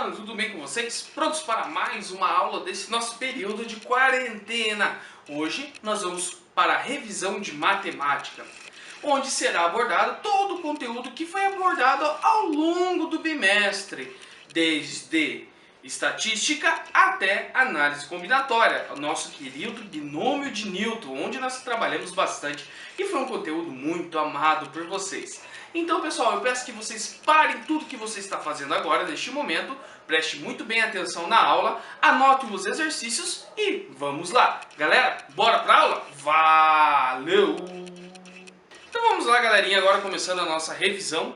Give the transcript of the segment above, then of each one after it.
mano? Tudo bem com vocês? Prontos para mais uma aula desse nosso período de quarentena? Hoje nós vamos para a revisão de matemática, onde será abordado todo o conteúdo que foi abordado ao longo do bimestre, desde estatística até análise combinatória, o nosso querido binômio de Newton, onde nós trabalhamos bastante e foi um conteúdo muito amado por vocês. Então, pessoal, eu peço que vocês parem tudo que você está fazendo agora, neste momento, preste muito bem atenção na aula, anotem os exercícios e vamos lá. Galera, bora para a aula? Valeu! Então vamos lá, galerinha, agora começando a nossa revisão,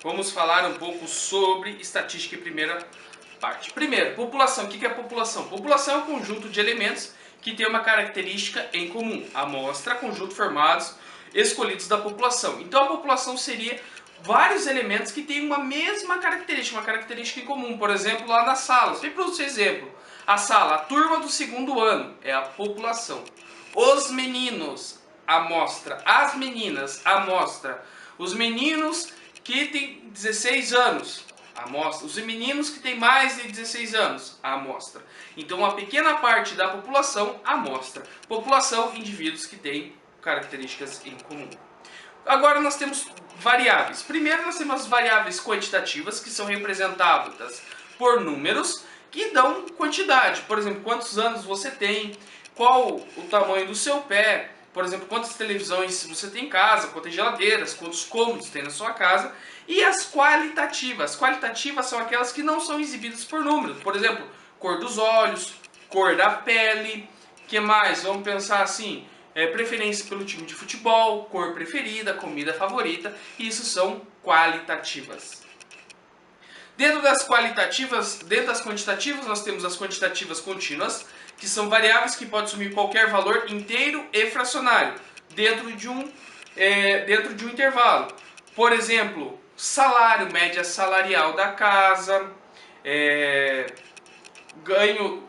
vamos falar um pouco sobre estatística em primeira parte. Primeiro, população. O que é população? População é um conjunto de elementos que tem uma característica em comum. Amostra, conjunto formados, escolhidos da população. Então a população seria vários elementos que têm uma mesma característica, uma característica em comum. Por exemplo, lá na sala, sempre para o seu exemplo, a sala, a turma do segundo ano é a população. Os meninos, amostra. As meninas, amostra. Os meninos que têm 16 anos, amostra. Os meninos que têm mais de 16 anos, amostra. Então uma pequena parte da população, amostra. População, indivíduos que têm características em comum. Agora nós temos variáveis. Primeiro nós temos as variáveis quantitativas, que são representadas por números que dão quantidade. Por exemplo, quantos anos você tem, qual o tamanho do seu pé, por exemplo, quantas televisões você tem em casa, quantas geladeiras, quantos cômodos tem na sua casa. E as qualitativas. As qualitativas são aquelas que não são exibidas por números. Por exemplo, cor dos olhos, cor da pele. Que mais? Vamos pensar assim, preferência pelo time de futebol, cor preferida, comida favorita. Isso são qualitativas. Dentro das qualitativas, dentro das quantitativas, nós temos as quantitativas contínuas, que são variáveis que podem assumir qualquer valor inteiro e fracionário dentro de um intervalo. Por exemplo, salário, média salarial da casa,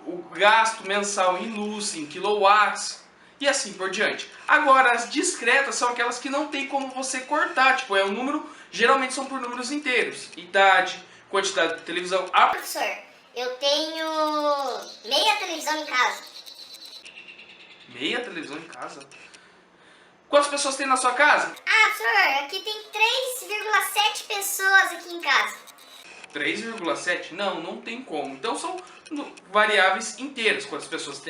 o gasto mensal em luz, em quilowatts e assim por diante. Agora, as discretas são aquelas que não tem como você cortar, tipo, é um número, geralmente são por números inteiros. Idade, quantidade de televisão. Professor, eu tenho meia televisão em casa. Meia televisão em casa? Quantas pessoas tem na sua casa? Ah, professor, aqui tem 3,7 pessoas aqui em casa. 3,7? Não tem como. Então são variáveis inteiras. Quantas pessoas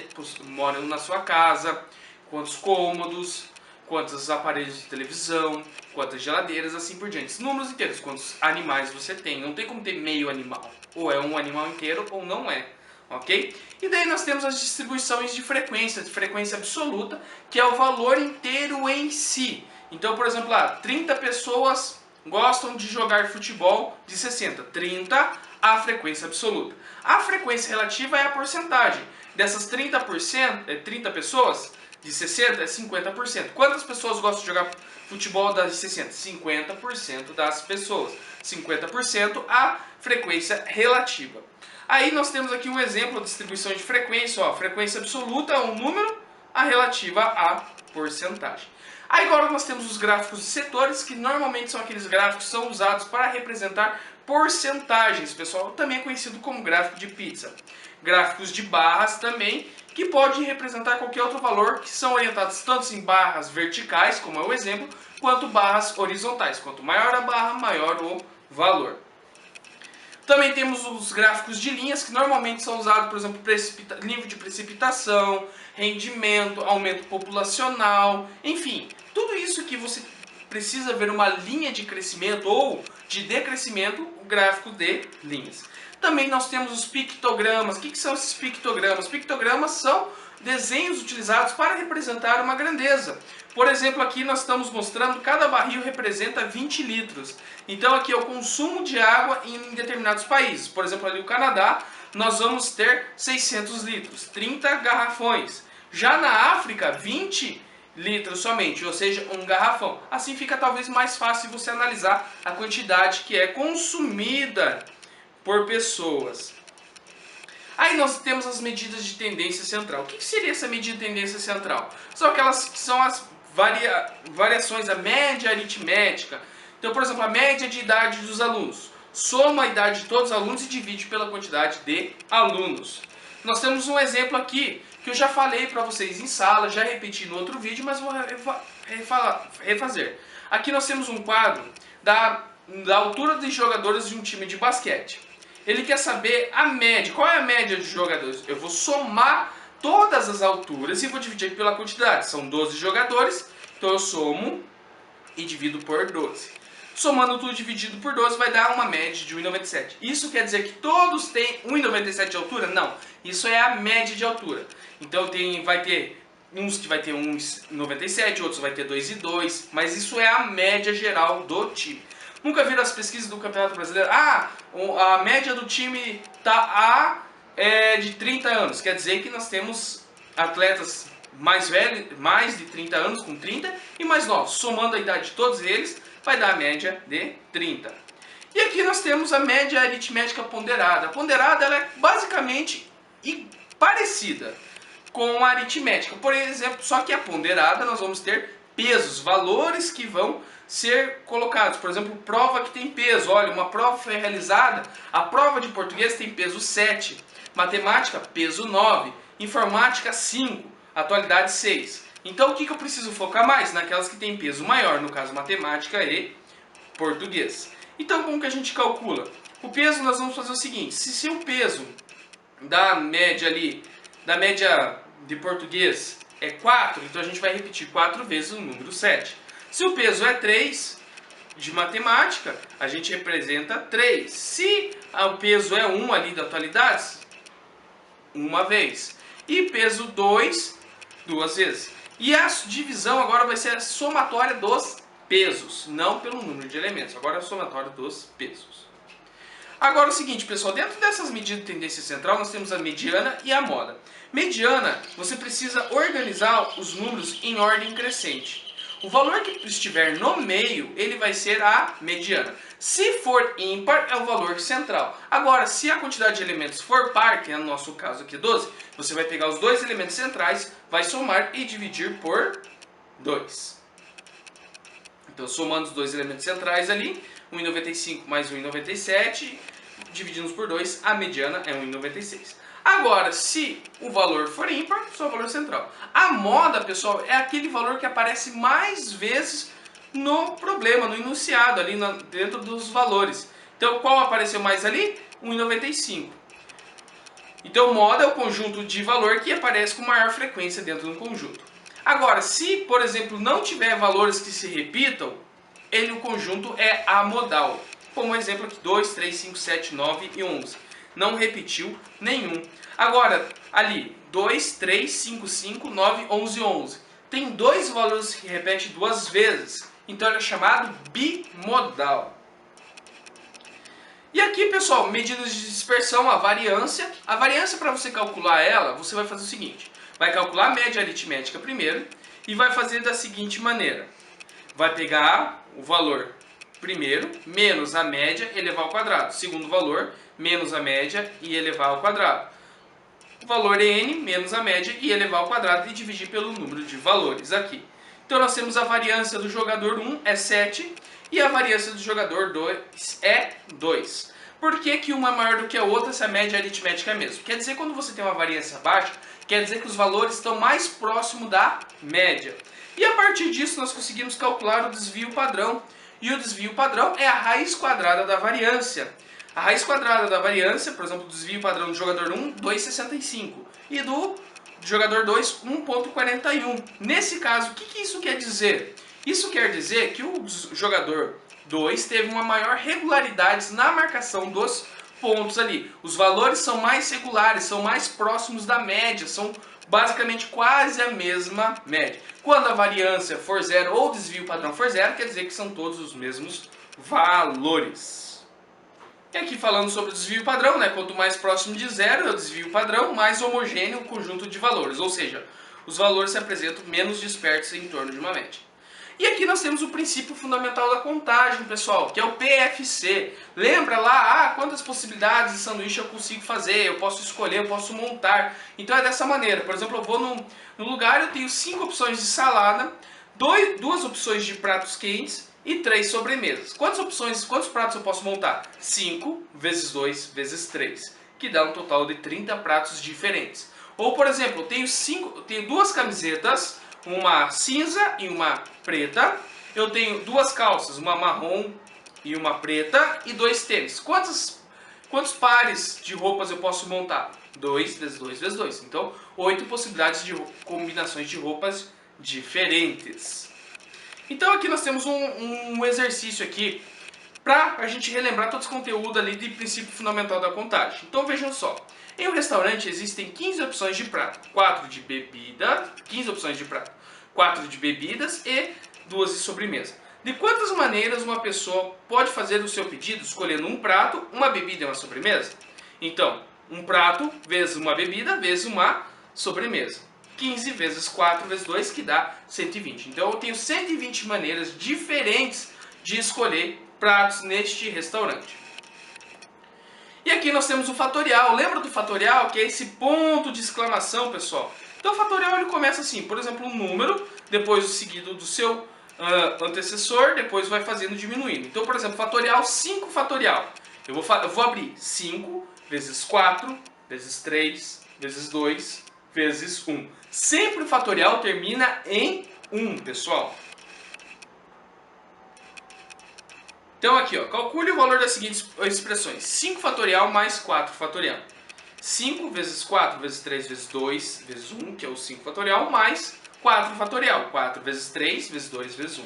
moram na sua casa, quantos cômodos, quantos aparelhos de televisão, quantas geladeiras, assim por diante. Números inteiros, quantos animais você tem. Não tem como ter meio animal. Ou é um animal inteiro ou não é. Ok? E daí nós temos as distribuições de frequência absoluta, que é o valor inteiro em si. Então, por exemplo, lá, 30 pessoas gostam de jogar futebol de 60. 30, a frequência absoluta. A frequência relativa é a porcentagem. Dessas 30 pessoas, de 60 é 50%. Quantas pessoas gostam de jogar futebol das 60? 50% das pessoas. 50% a frequência relativa. Aí nós temos aqui um exemplo de distribuição de frequência. Ó, frequência absoluta é um número, a relativa a porcentagem. Aí agora nós temos os gráficos de setores, que normalmente são aqueles gráficos que são usados para representar porcentagens, pessoal, também é conhecido como gráfico de pizza. Gráficos de barras também, que podem representar qualquer outro valor, que são orientados tanto em barras verticais, como é o exemplo, quanto barras horizontais. Quanto maior a barra, maior o valor. Também temos os gráficos de linhas, que normalmente são usados, por exemplo, nível de precipitação, rendimento, aumento populacional, enfim, tudo isso que você precisa ver uma linha de crescimento ou de decrescimento, o gráfico de linhas. Também nós temos os pictogramas. O que são esses pictogramas? Pictogramas são desenhos utilizados para representar uma grandeza. Por exemplo, aqui nós estamos mostrando que cada barril representa 20 litros. Então aqui é o consumo de água em determinados países. Por exemplo, ali no Canadá, nós vamos ter 600 litros, 30 garrafões. Já na África, 20 litros somente, ou seja, um garrafão. Assim fica talvez mais fácil você analisar a quantidade que é consumida por pessoas. Aí nós temos as medidas de tendência central. O que seria essa medida de tendência central? São aquelas que são as variações, a média aritmética. Então, por exemplo, a média de idade dos alunos. soma a idade de todos os alunos e divide pela quantidade de alunos. Nós temos um exemplo aqui que eu já falei para vocês em sala, já repeti no outro vídeo, mas vou refazer. Aqui nós temos um quadro da altura dos jogadores de um time de basquete. Ele quer saber a média. Qual é a média de jogadores? Eu vou somar todas as alturas e vou dividir pela quantidade. São 12 jogadores, então eu somo e divido por 12. Somando tudo dividido por 12 vai dar uma média de 1,97. Isso quer dizer que todos têm 1,97 de altura? Não. Isso é a média de altura. Então vai ter uns que vai ter 1,97, outros vai ter 2,2. Mas isso é a média geral do time. Nunca viram as pesquisas do Campeonato Brasileiro? Ah, a média do time tá de 30 anos. Quer dizer que nós temos atletas mais velhos, mais de 30 anos, com 30, e mais novos. Somando a idade de todos eles, vai dar a média de 30. E aqui nós temos a média aritmética ponderada. A ponderada ela é basicamente parecida com a aritmética. Por exemplo, só que a ponderada nós vamos ter pesos, valores que vão ser colocados. Por exemplo, prova que tem peso. Olha, uma prova foi realizada, a prova de português tem peso 7, matemática peso 9, informática 5, atualidade 6. Então o que eu preciso focar mais? Naquelas que tem peso maior, no caso matemática e português. Então como que a gente calcula? O peso nós vamos fazer o seguinte, se o peso da média de português é 4, então a gente vai repetir 4 vezes o número 7. Se o peso é 3 de matemática, a gente representa 3. Se o peso é 1 ali da atualidades, uma vez. E peso 2, 2 vezes. E a divisão agora vai ser a somatória dos pesos, não pelo número de elementos. Agora é a somatória dos pesos. Agora é o seguinte, pessoal, dentro dessas medidas de tendência central, nós temos a mediana e a moda. Mediana, você precisa organizar os números em ordem crescente. O valor que estiver no meio, ele vai ser a mediana. Se for ímpar, é o valor central. Agora, se a quantidade de elementos for par, que é no nosso caso aqui 12, você vai pegar os dois elementos centrais, vai somar e dividir por 2. Então, somando os dois elementos centrais ali, 1,95 mais 1,97, dividimos por 2, a mediana é 1,96. Agora, se o valor for ímpar, só o valor central. A moda, pessoal, é aquele valor que aparece mais vezes no problema, no enunciado, ali dentro dos valores. Então, qual apareceu mais ali? 1,95. Então, moda é o conjunto de valor que aparece com maior frequência dentro do conjunto. Agora, se, por exemplo, não tiver valores que se repitam, o conjunto é amodal. Como exemplo aqui, 2, 3, 5, 7, 9 e 11. Não repetiu nenhum. Agora, ali, 2, 3, 5, 5, 9, 11, 11. Tem dois valores que repetem duas vezes. Então, ele é chamado bimodal. E aqui, pessoal, medidas de dispersão, a variância. A variância, para você calcular ela, você vai fazer o seguinte. Vai calcular a média aritmética primeiro e vai fazer da seguinte maneira. Vai pegar o valor primeiro, menos a média, elevar ao quadrado. Segundo valor, menos a média e elevar ao quadrado. O valor n menos a média e elevar ao quadrado e dividir pelo número de valores aqui. Então nós temos a variância do jogador 1 é 7 e a variância do jogador 2 é 2. Por que que uma é maior do que a outra se a média aritmética é a mesma? Quer dizer, quando você tem uma variância baixa, quer dizer que os valores estão mais próximos da média. E a partir disso nós conseguimos calcular o desvio padrão. E o desvio padrão é a raiz quadrada da variância. A raiz quadrada da variância, por exemplo, do desvio padrão do jogador 1, 2,65. E do jogador 2, 1,41. Nesse caso, o que isso quer dizer? Isso quer dizer que o jogador 2 teve uma maior regularidade na marcação dos pontos ali. Os valores são mais regulares, são mais próximos da média, são basicamente quase a mesma média. Quando a variância for zero ou o desvio padrão for zero, quer dizer que são todos os mesmos valores. E aqui falando sobre o desvio padrão, né? Quanto mais próximo de zero é o desvio padrão, mais homogêneo o conjunto de valores. Ou seja, os valores se apresentam menos dispersos em torno de uma média. E aqui nós temos o princípio fundamental da contagem, pessoal, que é o PFC. Lembra lá, quantas possibilidades de sanduíche eu consigo fazer, eu posso escolher, eu posso montar. Então é dessa maneira, por exemplo, eu vou no lugar, eu tenho 5 opções de salada, 2 opções de pratos quentes e 3 sobremesas. Quantos pratos eu posso montar? 5 vezes 2 vezes 3, que dá um total de 30 pratos diferentes. Ou, por exemplo, eu tenho duas camisetas, uma cinza e uma preta. Eu tenho duas calças, uma marrom e uma preta, e 2 tênis. Quantos pares de roupas eu posso montar? 2 vezes 2 vezes 2. Então, 8 possibilidades de combinações de roupas diferentes. Então aqui nós temos um exercício aqui para a gente relembrar todo esse conteúdo ali de princípio fundamental da contagem. Então vejam só, em um restaurante existem 15 opções de prato, 4 de bebida, 15 opções de prato, 4 de bebidas e 2 de sobremesa. De quantas maneiras uma pessoa pode fazer o seu pedido escolhendo um prato, uma bebida e uma sobremesa? Então, um prato vezes uma bebida vezes uma sobremesa. 15 vezes 4 vezes 2, que dá 120. Então eu tenho 120 maneiras diferentes de escolher pratos neste restaurante. E aqui nós temos o fatorial. Lembra do fatorial? Que é esse ponto de exclamação, pessoal. Então o fatorial ele começa assim, por exemplo, um número, depois o seguido do seu antecessor, depois vai fazendo diminuindo. Então, por exemplo, fatorial 5 fatorial. Eu vou abrir 5 vezes 4 vezes 3 vezes 2 vezes 1. Sempre o fatorial termina em 1, pessoal. Então aqui, ó, calcule o valor das seguintes expressões. 5 fatorial mais 4 fatorial. 5 vezes 4 vezes 3 vezes 2 vezes 1, que é o 5 fatorial, mais 4 fatorial. 4 vezes 3 vezes 2 vezes 1.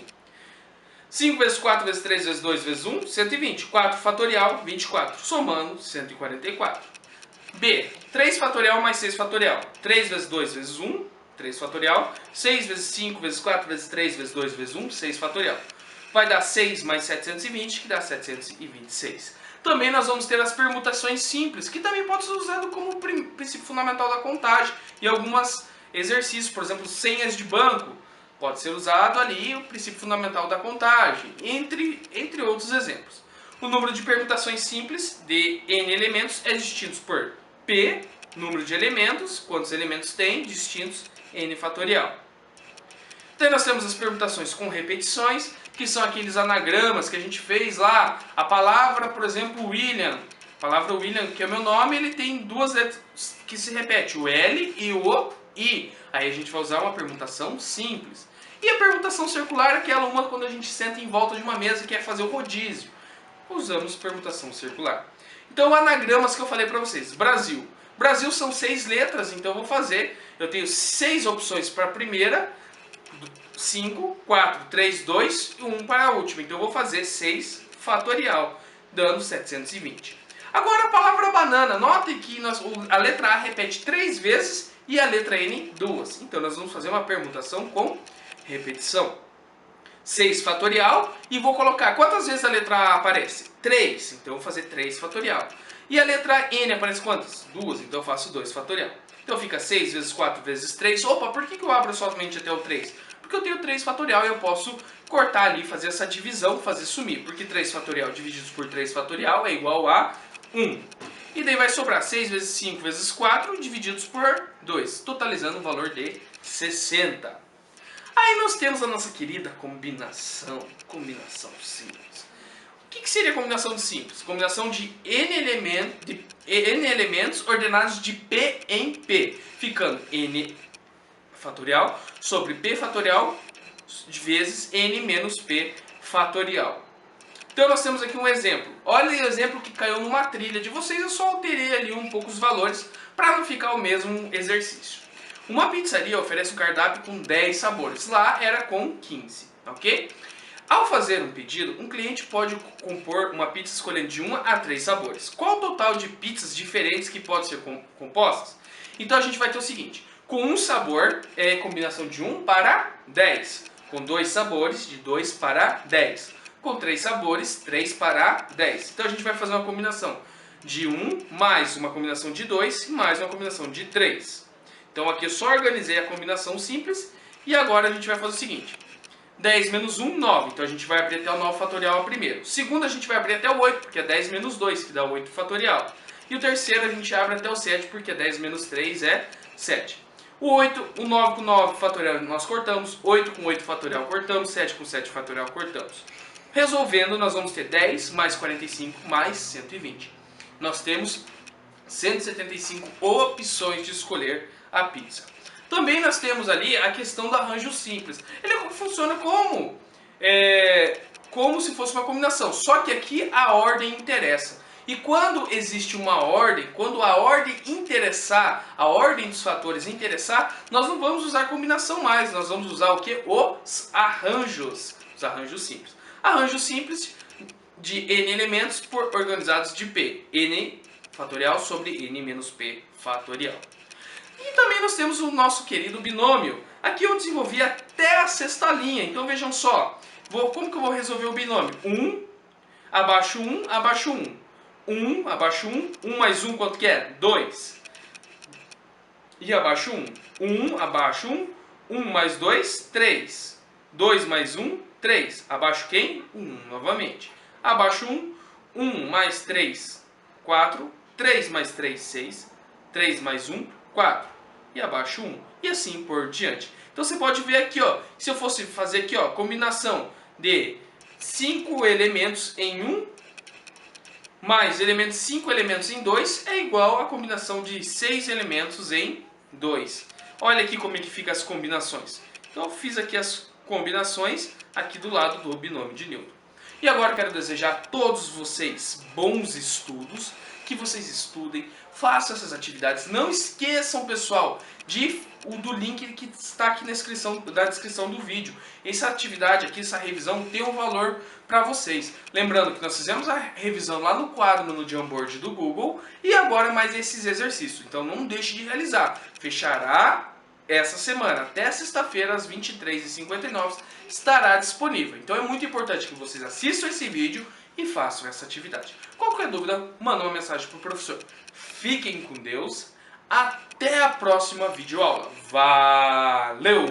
5 vezes 4 vezes 3 vezes 2 vezes 1, 120. 4 fatorial, 24. Somando, 144. B, 3 fatorial mais 6 fatorial. 3 vezes 2 vezes 1, 3 fatorial. 6 vezes 5 vezes 4 vezes 3 vezes 2 vezes 1, 6 fatorial. Vai dar 6 mais 720, que dá 726. Também nós vamos ter as permutações simples, que também pode ser usado como princípio fundamental da contagem. E alguns exercícios, por exemplo, senhas de banco, pode ser usado ali o princípio fundamental da contagem, entre outros exemplos. O número de permutações simples de n elementos é distinto por P, número de elementos, quantos elementos tem, distintos n fatorial. Então nós temos as permutações com repetições, que são aqueles anagramas que a gente fez lá. A palavra, por exemplo, William. A palavra William, que é o meu nome, ele tem duas letras que se repetem, o L e o I. Aí a gente vai usar uma permutação simples. E a permutação circular é aquela uma quando a gente senta em volta de uma mesa e quer fazer o rodízio. Usamos permutação circular. Então, anagramas que eu falei para vocês. Brasil. Brasil são 6 letras, então eu vou fazer. Eu tenho 6 opções para a primeira, 5, 4, 3, 2 e 1 para a última. Então eu vou fazer 6 fatorial, dando 720. Agora a palavra banana. Notem que a letra A repete 3 vezes e a letra N 2. Então nós vamos fazer uma permutação com repetição. 6 fatorial e vou colocar quantas vezes a letra A aparece? 3. Então eu vou fazer 3 fatorial. E a letra N aparece quantas? 2. Então eu faço 2 fatorial. Então fica 6 vezes 4 vezes 3. Opa, por que eu abro somente até o 3? Porque eu tenho 3 fatorial e eu posso cortar ali, fazer essa divisão, fazer sumir. Porque 3 fatorial dividido por 3 fatorial é igual a 1. E daí vai sobrar 6 vezes 5 vezes 4 divididos por 2, totalizando um valor de 60. Aí nós temos a nossa querida combinação simples. O que seria combinação de simples? Combinação de n elementos ordenados de P em P, ficando n fatorial sobre P fatorial vezes n menos P fatorial. Então nós temos aqui um exemplo. Olha o exemplo que caiu numa trilha de vocês, eu só alterei ali um pouco os valores para não ficar o mesmo exercício. Uma pizzaria oferece um cardápio com 10 sabores, lá era com 15, ok? Ao fazer um pedido, um cliente pode compor uma pizza escolhendo de 1 a 3 sabores. Qual o total de pizzas diferentes que podem ser compostas? Então a gente vai ter o seguinte, com um sabor é combinação de 1 para 10, com 2 sabores de 2 para 10, com 3 sabores 3 para 10. Então a gente vai fazer uma combinação de 1 mais uma combinação de 2 mais uma combinação de 3. Então aqui eu só organizei a combinação simples e agora a gente vai fazer o seguinte. 10 menos 1, 9. Então a gente vai abrir até o 9 fatorial primeiro. O segundo a gente vai abrir até o 8, porque é 10 menos 2, que dá 8 fatorial. E o terceiro a gente abre até o 7, porque 10 menos 3 é 7. O 9 com 9 fatorial nós cortamos. 8 com 8 fatorial cortamos. 7 com 7 fatorial cortamos. Resolvendo, nós vamos ter 10 mais 45 mais 120. Nós temos 175 opções de escolher a pizza. Também nós temos ali a questão do arranjo simples. Ele funciona como se fosse uma combinação, só que aqui a ordem interessa. E quando existe uma ordem, quando a ordem interessar, a ordem dos fatores interessar, nós não vamos usar combinação mais, nós vamos usar o que? Os arranjos simples. Arranjo simples de n elementos organizados de p, n fatorial sobre n menos p fatorial. E também nós temos o nosso querido binômio. Aqui eu desenvolvi até a sexta linha, então vejam só. Como que eu vou resolver o binômio? 1, abaixo 1, abaixo 1. 1, abaixo 1, 1 mais 1 quanto que é? 2. E abaixo 1. 1, abaixo 1, 1 mais 2, 3. 2 mais 1, 3. Abaixo quem? 1 novamente. Abaixo 1, 1 mais 3, 4. 3 mais 3, 6. 3 mais 1, 4. E abaixo 1. E assim por diante. Então você pode ver aqui, ó, se eu fosse fazer aqui, ó, combinação de 5 elementos em 1 mais 5 elementos em 2 é igual a combinação de 6 elementos em 2. Olha aqui como é que fica as combinações. Então eu fiz aqui as combinações aqui do lado do binômio de Newton. E agora eu quero desejar a todos vocês bons estudos, que vocês estudem, façam essas atividades. Não esqueçam, pessoal, do link que está aqui na descrição do vídeo. Essa atividade aqui, essa revisão tem um valor para vocês. Lembrando que nós fizemos a revisão lá no quadro no Jamboard do Google e agora mais esses exercícios. Então não deixe de realizar. Fechará essa semana, até sexta-feira, às 23h59, estará disponível. Então é muito importante que vocês assistam esse vídeo e façam essa atividade. Qualquer dúvida, manda uma mensagem para o professor. Fiquem com Deus. Até a próxima videoaula. Valeu!